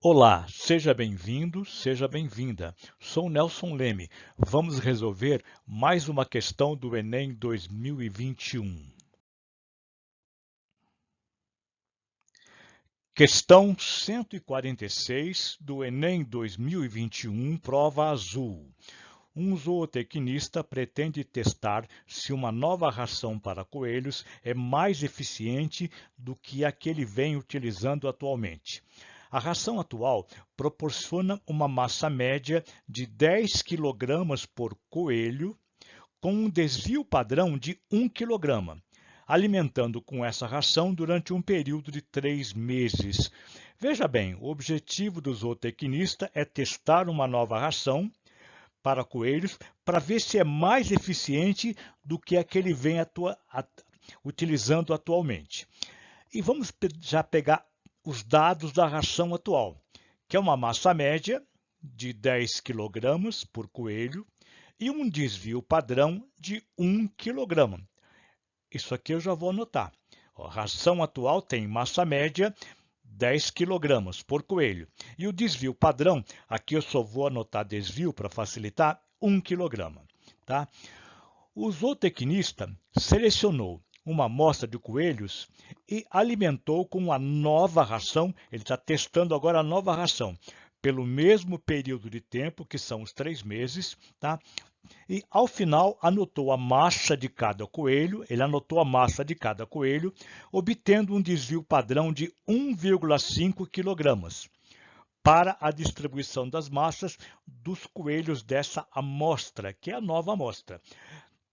Olá, seja bem-vindo, seja bem-vinda. Sou Nelson Leme. Vamos resolver mais uma questão do Enem 2021. Questão 146 do Enem 2021, prova azul. Um zootecnista pretende testar se uma nova ração para coelhos é mais eficiente do que a que ele vem utilizando atualmente. A ração atual proporciona uma massa média de 10 kg por coelho, com um desvio padrão de 1 kg, alimentando com essa ração durante um período de 3 meses. Veja bem, o objetivo do zootecnista é testar uma nova ração para coelhos para ver se é mais eficiente do que a que ele vem utilizando atualmente. E vamos já pegar os dados da ração atual, que é uma massa média de 10 kg por coelho e um desvio padrão de 1 kg. Isso aqui eu já vou anotar. A ração atual tem massa média 10 kg por coelho. E o desvio padrão, aqui eu só vou anotar desvio para facilitar, 1 kg. Tá? O zootecnista selecionou uma amostra de coelhos e alimentou com a nova ração, ele está testando agora a nova ração, pelo mesmo período de tempo, que são os 3 meses, tá? E ao final anotou a massa de cada coelho, ele anotou a massa de cada coelho, obtendo um desvio padrão de 1,5 kg para a distribuição das massas dos coelhos dessa amostra, que é a nova amostra.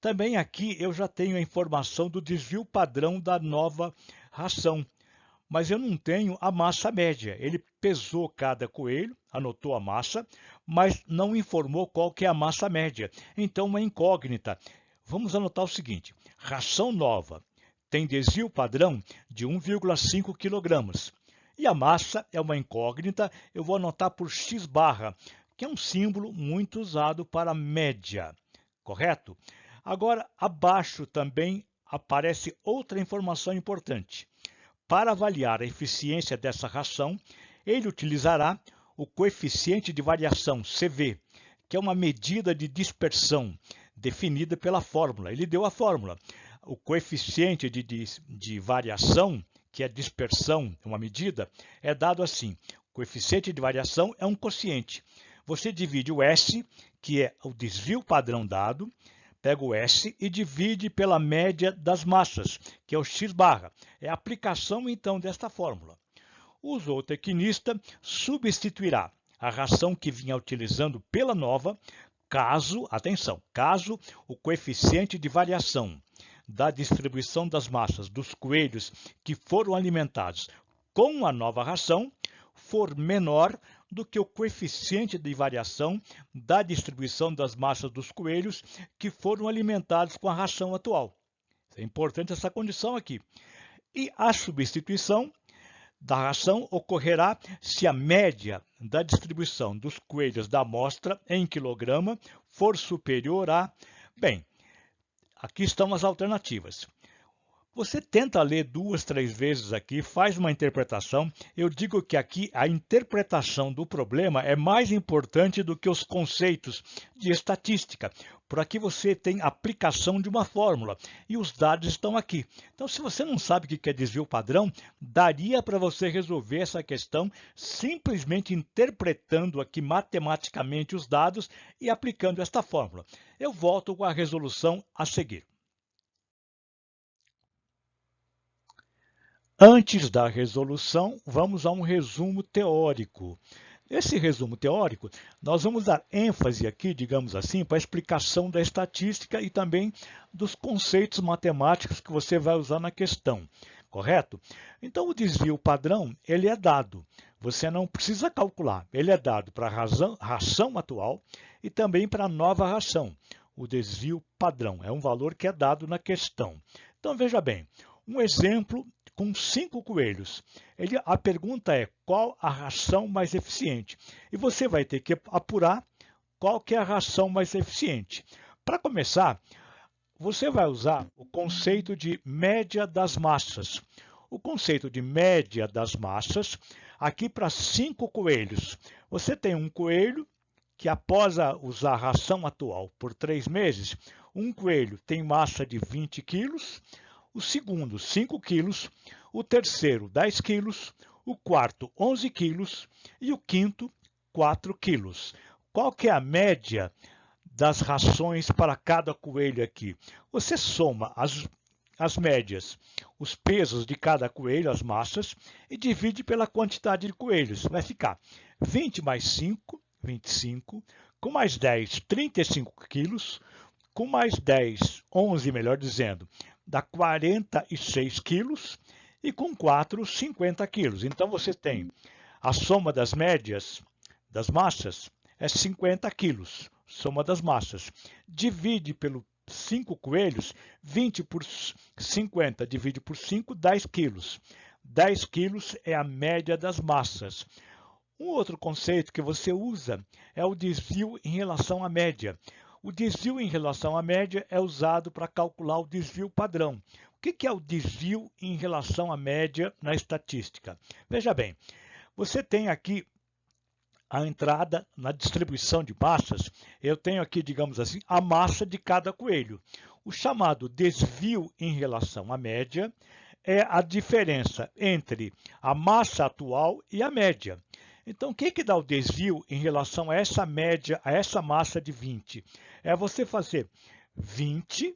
Também aqui eu já tenho a informação do desvio padrão da nova ração, mas eu não tenho a massa média. Ele pesou cada coelho, anotou a massa, mas não informou qual que é a massa média. Então, uma incógnita. Vamos anotar o seguinte: ração nova tem desvio padrão de 1,5 kg. E a massa é uma incógnita, eu vou anotar por x barra, que é um símbolo muito usado para média, correto? Agora, abaixo também aparece outra informação importante. Para avaliar a eficiência dessa ração, ele utilizará o coeficiente de variação, CV, que é uma medida de dispersão definida pela fórmula. Ele deu a fórmula. O coeficiente de variação, que é dispersão, uma medida, é dado assim. O coeficiente de variação é um quociente. Você divide o S, que é o desvio padrão dado, pega o S e divide pela média das massas, que é o x barra. É a aplicação, então, desta fórmula. O zootecnista substituirá a ração que vinha utilizando pela nova, caso, atenção, caso o coeficiente de variação da distribuição das massas dos coelhos que foram alimentados com a nova ração for menor do que o coeficiente de variação da distribuição das massas dos coelhos que foram alimentados com a ração atual. É importante essa condição aqui. E a substituição da ração ocorrerá se a média da distribuição dos coelhos da amostra em quilograma for superior a... Bem, aqui estão as alternativas. Você tenta ler 2, 3 vezes aqui, faz uma interpretação. Eu digo que aqui a interpretação do problema é mais importante do que os conceitos de estatística. Por aqui você tem aplicação de uma fórmula e os dados estão aqui. Então, se você não sabe o que é desvio padrão, daria para você resolver essa questão simplesmente interpretando aqui matematicamente os dados e aplicando esta fórmula. Eu volto com a resolução a seguir. Antes da resolução, vamos a um resumo teórico. Nesse resumo teórico, nós vamos dar ênfase aqui, digamos assim, para a explicação da estatística e também dos conceitos matemáticos que você vai usar na questão, correto? Então, o desvio padrão, ele é dado. Você não precisa calcular. Ele é dado para a ração atual e também para a nova ração. O desvio padrão é um valor que é dado na questão. Então, veja bem, um exemplo com 5 coelhos. A pergunta é qual a ração mais eficiente? E você vai ter que apurar qual que é a ração mais eficiente. Para começar, você vai usar o conceito de média das massas. o conceito de média das massas, aqui para 5 coelhos. Você tem um coelho que, após usar a ração atual por 3 meses, um coelho tem massa de 20 quilos, o segundo 5 quilos, o terceiro 10 quilos, o quarto 11 quilos e o quinto 4 quilos. Qual que é a média das rações para cada coelho aqui? Você soma as médias, os pesos de cada coelho, as massas, e divide pela quantidade de coelhos. Vai ficar 20 mais 5, 25, com mais 10, 35 quilos, com mais 10, 11, melhor dizendo, dá 46 quilos, e com 4, 50 quilos. Então, você tem a soma das médias das massas é 50 quilos, soma das massas. Divide pelo 5 coelhos, 20 por 50, divide por 5, 10 quilos. 10 quilos é a média das massas. Um outro conceito que você usa é o desvio em relação à média. O desvio em relação à média é usado para calcular o desvio padrão. O que é o desvio em relação à média na estatística? Veja bem, você tem aqui a entrada na distribuição de massas, eu tenho aqui, digamos assim, a massa de cada coelho. O chamado desvio em relação à média é a diferença entre a massa atual e a média. Então, o que dá o desvio em relação a essa média, a essa massa de 20? É você fazer 20,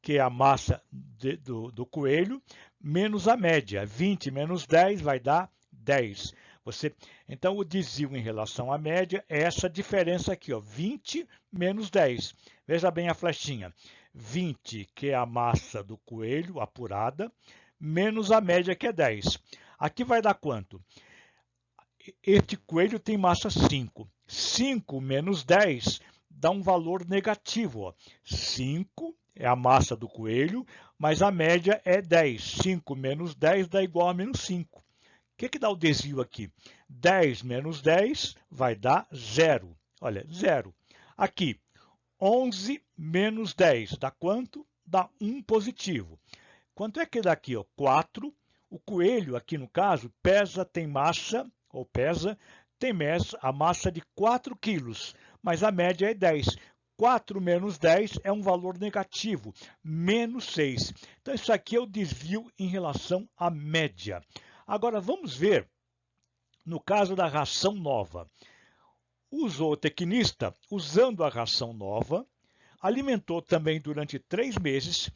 que é a massa do coelho, menos a média. 20 menos 10 vai dar 10. Então, o desvio em relação à média é essa diferença aqui, ó, 20 menos 10. Veja bem a flechinha. 20, que é a massa do coelho apurada, menos a média, que é 10. Aqui vai dar quanto? Este coelho tem massa 5. 5 menos 10 dá um valor negativo. Ó. 5 é a massa do coelho, mas a média é 10. 5 menos 10 dá igual a menos 5. O que dá o desvio aqui? 10 menos 10 vai dar 0. Olha, 0. Aqui, 11 menos 10 dá quanto? Dá 1 positivo. Quanto é que dá aqui? Ó? 4. O coelho, aqui no caso, tem massa a massa de 4 quilos, mas a média é 10. 4 menos 10 é um valor negativo, menos 6. Então, isso aqui é o desvio em relação à média. Agora, vamos ver no caso da ração nova. O zootecnista, usando a ração nova, alimentou também durante 3 meses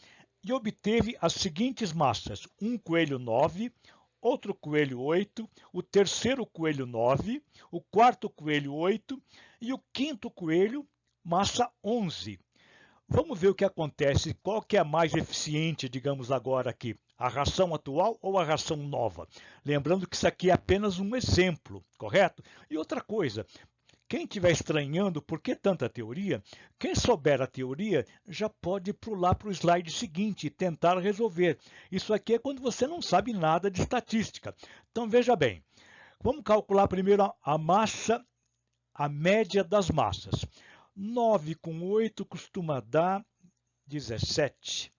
e obteve as seguintes massas: um coelho 9, outro coelho 8, o terceiro coelho 9, o quarto coelho 8 e o quinto coelho massa 11. Vamos ver o que acontece, qual que é a mais eficiente, digamos agora aqui, a ração atual ou a ração nova. Lembrando que isso aqui é apenas um exemplo, correto? E outra coisa, quem estiver estranhando por que tanta teoria, quem souber a teoria já pode pular para o slide seguinte e tentar resolver. Isso aqui é quando você não sabe nada de estatística. Então veja bem, vamos calcular primeiro a massa, a média das massas. 9 com 8 costuma dar 17.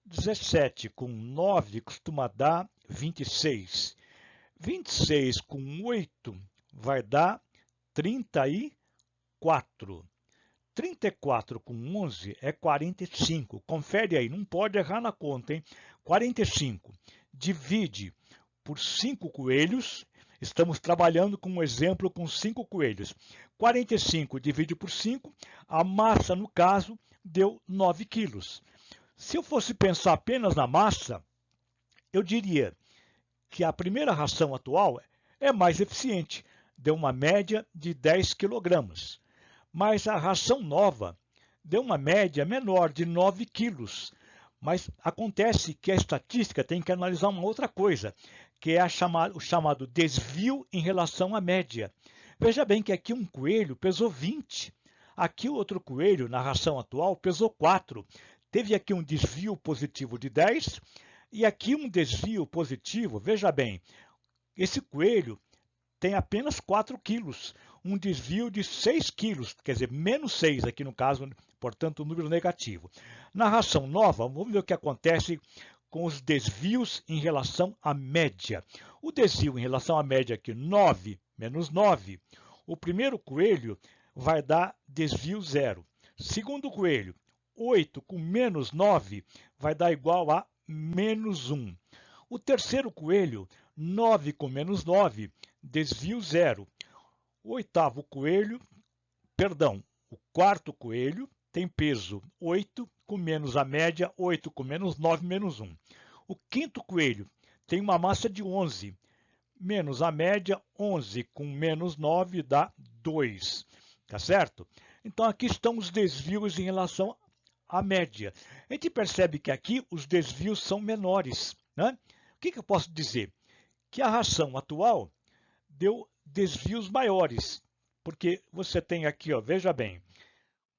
17 com 9 costuma dar 26. 26 com 8 vai dar 34. 34 com 11 é 45. Confere aí, não pode errar na conta, hein? 45. Divide por 5 coelhos. Estamos trabalhando com um exemplo com 5 coelhos. 45 divide por 5, a massa, no caso, deu 9 quilos. Se eu fosse pensar apenas na massa, eu diria que a primeira ração atual é mais eficiente, deu uma média de 10 quilogramas. Mas a ração nova deu uma média menor, de 9 quilos. Mas acontece que a estatística tem que analisar uma outra coisa, que é o chamado desvio em relação à média. Veja bem que aqui um coelho pesou 20. Aqui o outro coelho, na ração atual, pesou 4. Teve aqui um desvio positivo de 10 e aqui um desvio positivo. Veja bem, esse coelho tem apenas 4 quilos, um desvio de 6 quilos, quer dizer, menos 6 aqui no caso, portanto, um número negativo. Na ração nova, vamos ver o que acontece com os desvios em relação à média. O desvio em relação à média aqui, 9 menos 9. O primeiro coelho vai dar desvio 0. Segundo coelho, 8 com menos 9 vai dar igual a menos 1. O terceiro coelho, 9 com menos 9, desvio 0. O oitavo coelho, o quarto coelho tem peso 8 com menos a média, 8 com menos 9, menos 1. O quinto coelho tem uma massa de 11, menos a média, 11 com menos 9 dá 2, tá certo? Então aqui estão os desvios em relação à média. A gente percebe que aqui os desvios são menores, né? O que eu posso dizer? Que a ração atual deu desvios maiores, porque você tem aqui, ó, veja bem,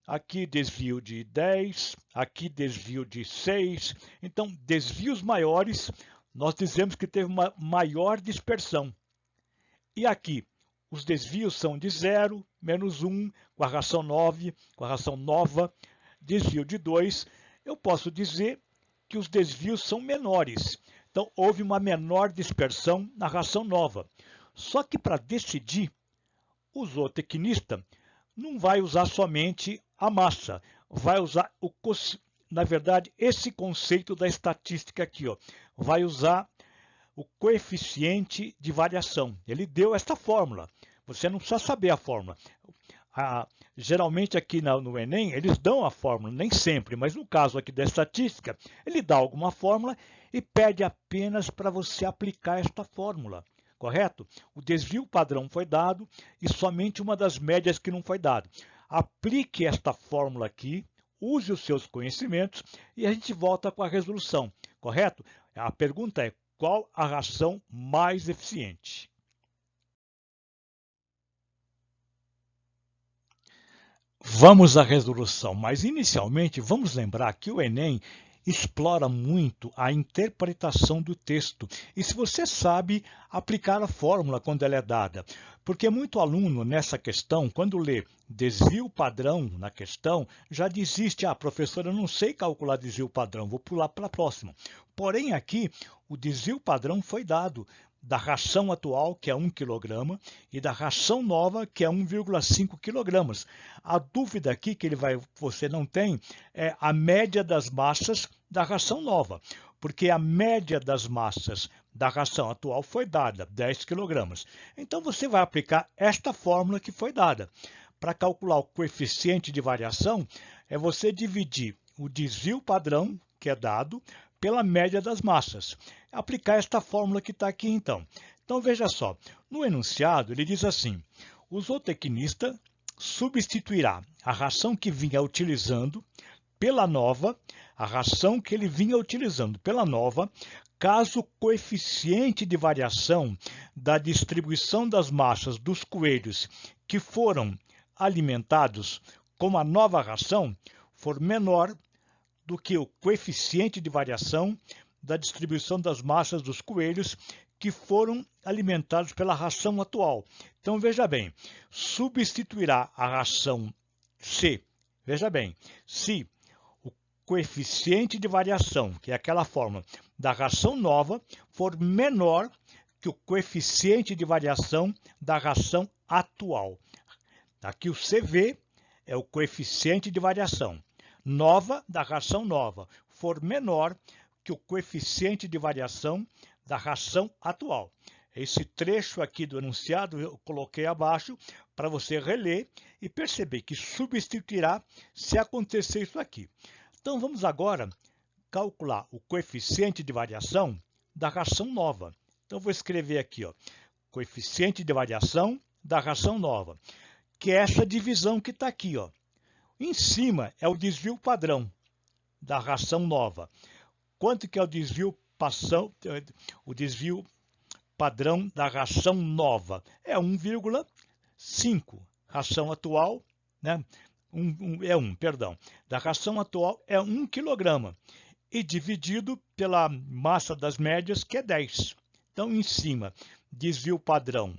aqui desvio de 10, aqui desvio de 6, então desvios maiores, nós dizemos que teve uma maior dispersão. E aqui, os desvios são de 0, menos 1, com a ração 9, com a ração nova, desvio de 2, eu posso dizer que os desvios são menores. Então, houve uma menor dispersão na ração nova. Só que para decidir, o zootecnista não vai usar somente a massa, vai usar, na verdade, esse conceito da estatística aqui, ó, vai usar o coeficiente de variação. Ele deu esta fórmula, você não precisa saber a fórmula. Geralmente aqui no Enem, eles dão a fórmula, nem sempre, mas no caso aqui da estatística, ele dá alguma fórmula e pede apenas para você aplicar esta fórmula. Correto? O desvio padrão foi dado e somente uma das médias que não foi dado. Aplique esta fórmula aqui, use os seus conhecimentos e a gente volta com a resolução. Correto? A pergunta é: qual a ração mais eficiente? Vamos à resolução, mas inicialmente vamos lembrar que o Enem explora muito a interpretação do texto e se você sabe aplicar a fórmula quando ela é dada. Porque muito aluno nessa questão, quando lê desvio padrão na questão, já desiste, professora, eu não sei calcular desvio padrão, vou pular para a próxima. Porém aqui, o desvio padrão foi dado da ração atual, que é 1 kg, e da ração nova, que é 1,5 kg. A dúvida aqui que você não tem é a média das massas da ração nova, porque a média das massas da ração atual foi dada, 10 kg. Então você vai aplicar esta fórmula que foi dada. Para calcular o coeficiente de variação, é você dividir o desvio padrão, que é dado, pela média das massas. Aplicar esta fórmula que está aqui, então. Então, veja só, no enunciado ele diz assim: o zootecnista substituirá a ração que vinha utilizando pela nova, a ração que ele vinha utilizando pela nova, caso o coeficiente de variação da distribuição das massas dos coelhos que foram alimentados com a nova ração for menor do que o coeficiente de variação da distribuição das massas dos coelhos que foram alimentados pela ração atual. Então, veja bem, substituirá a ração C. Veja bem, se o coeficiente de variação, que é aquela forma da ração nova, for menor que o coeficiente de variação da ração atual. Aqui o CV é o coeficiente de variação nova da ração nova, for menor que o coeficiente de variação da ração atual. Esse trecho aqui do enunciado eu coloquei abaixo para você reler e perceber que substituirá se acontecer isso aqui. Então vamos agora calcular o coeficiente de variação da ração nova. Então vou escrever aqui, ó, coeficiente de variação da ração nova, que é essa divisão que está aqui, ó. Em cima é o desvio padrão da ração nova. Quanto que é o desvio padrão da ração nova? É 1,5. Ração atual, né? Da ração atual é 1 kg. E dividido pela massa das médias, que é 10. Então, em cima, desvio padrão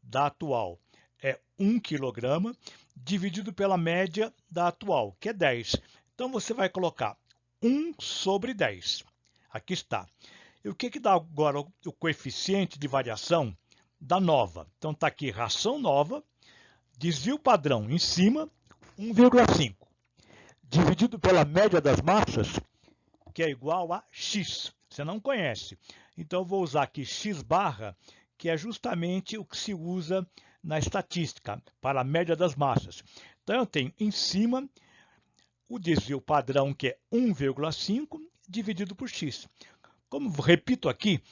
da atual é 1 kg, dividido pela média da atual, que é 10. Então, você vai colocar 1 sobre 10. Aqui está. E o que dá agora o coeficiente de variação da nova? Então está aqui ração nova, desvio padrão em cima, 1,5, dividido pela média das massas, que é igual a x. Você não conhece. Então eu vou usar aqui x barra, que é justamente o que se usa na estatística, para a média das massas. Então eu tenho em cima o desvio padrão, que é 1,5, dividido por x. Como repito aqui,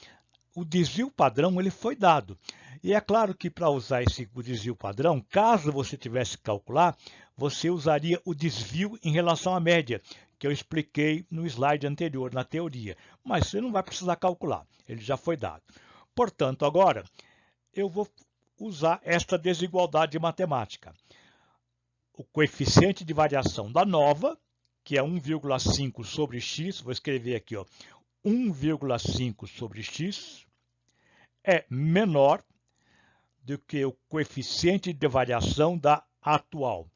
o desvio padrão ele foi dado. E é claro que para usar o desvio padrão, caso você tivesse que calcular, você usaria o desvio em relação à média, que eu expliquei no slide anterior, na teoria. Mas você não vai precisar calcular, ele já foi dado. Portanto, agora, eu vou usar esta desigualdade matemática. O coeficiente de variação da nova, que é 1,5 sobre x, vou escrever aqui, 1,5 sobre x, é menor do que o coeficiente de variação da atual,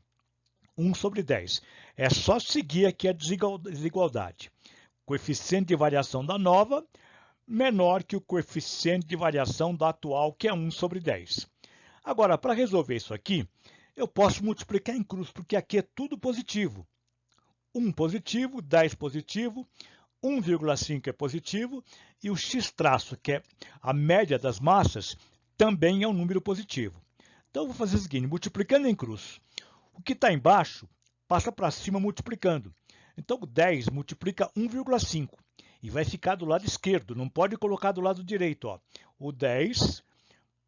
1 sobre 10. É só seguir aqui a desigualdade. Coeficiente de variação da nova menor que o coeficiente de variação da atual, que é 1 sobre 10. Agora, para resolver isso aqui, eu posso multiplicar em cruz, porque aqui é tudo positivo. 1 positivo, 10 positivo, 1,5 é positivo e o x traço, que é a média das massas, também é um número positivo. Então, eu vou fazer o seguinte, multiplicando em cruz. O que está embaixo passa para cima multiplicando. Então, o 10 multiplica 1,5 e vai ficar do lado esquerdo, não pode colocar do lado direito. Ó. O 10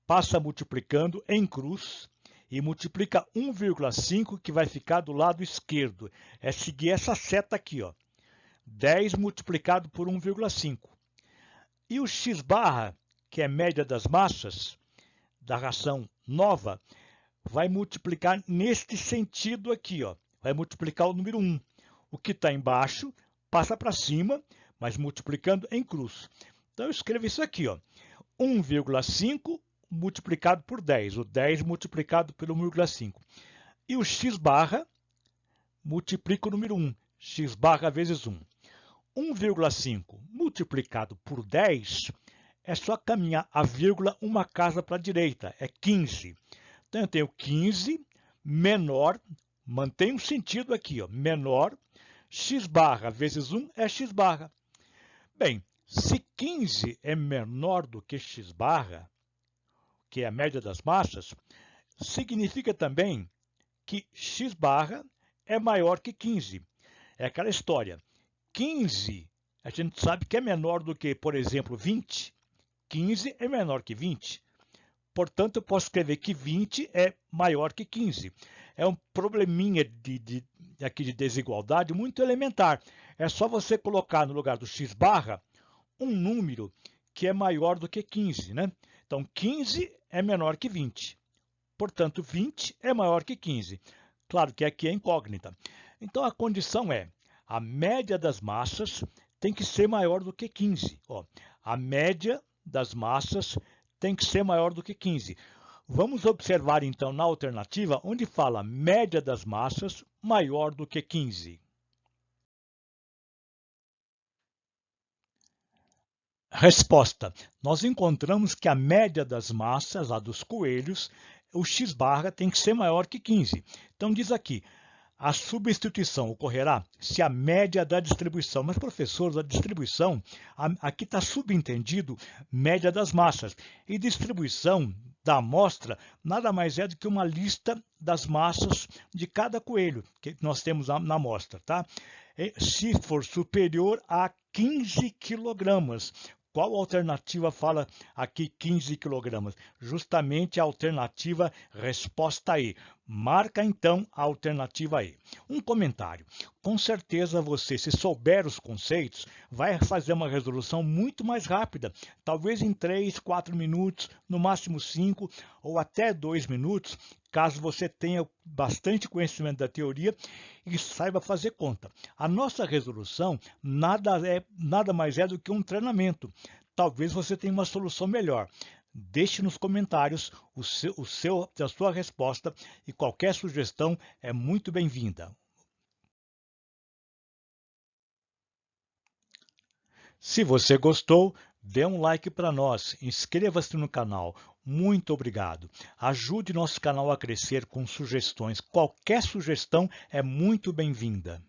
passa multiplicando em cruz e multiplica 1,5, que vai ficar do lado esquerdo. É seguir essa seta aqui, ó. 10 multiplicado por 1,5. E o x barra, que é a média das massas da ração nova, vai multiplicar neste sentido aqui, ó. Vai multiplicar o número 1. O que está embaixo passa para cima, mas multiplicando em cruz. Então eu escrevo isso aqui, ó. 1,5 multiplicado por 10, o 10 multiplicado pelo 1,5. E o x barra multiplica o número 1, x barra vezes 1. 1,5 multiplicado por 10 é só caminhar a vírgula uma casa para a direita, é 15. Então eu tenho 15 menor, mantém um sentido aqui, ó, menor, x barra vezes 1 é x barra. Bem, se 15 é menor do que x barra, que é a média das massas, significa também que x barra é maior que 15. É aquela história. 15, a gente sabe que é menor do que, por exemplo, 20. 15 é menor que 20. Portanto, eu posso escrever que 20 é maior que 15. É um probleminha aqui de desigualdade muito elementar. É só você colocar no lugar do x barra um número que é maior do que 15, né? Então, 15 é menor que 20. Portanto, 20 é maior que 15. Claro que aqui é incógnita. Então, a condição é a média das massas tem que ser maior do que 15. Ó, a média das massas tem que ser maior do que 15. Vamos observar, então, na alternativa, onde fala média das massas maior do que 15. Resposta. Nós encontramos que a média das massas, a dos coelhos, o x barra tem que ser maior que 15. Então, diz aqui, a substituição ocorrerá se a média da distribuição, mas professor, da distribuição, aqui está subentendido média das massas, e distribuição da amostra nada mais é do que uma lista das massas de cada coelho que nós temos na amostra, tá? Se for superior a 15 quilogramas. Qual alternativa fala aqui 15 quilogramas? Justamente a alternativa resposta E. Marca, então, a alternativa E. Um comentário. Com certeza você, se souber os conceitos, vai fazer uma resolução muito mais rápida. Talvez em 3, 4 minutos, no máximo 5 ou até 2 minutos, caso você tenha bastante conhecimento da teoria e saiba fazer conta. A nossa resolução nada mais é do que um treinamento. Talvez você tenha uma solução melhor. Deixe nos comentários a sua resposta e qualquer sugestão é muito bem-vinda. Se você gostou, dê um like para nós, inscreva-se no canal. Muito obrigado. Ajude nosso canal a crescer com sugestões. Qualquer sugestão é muito bem-vinda.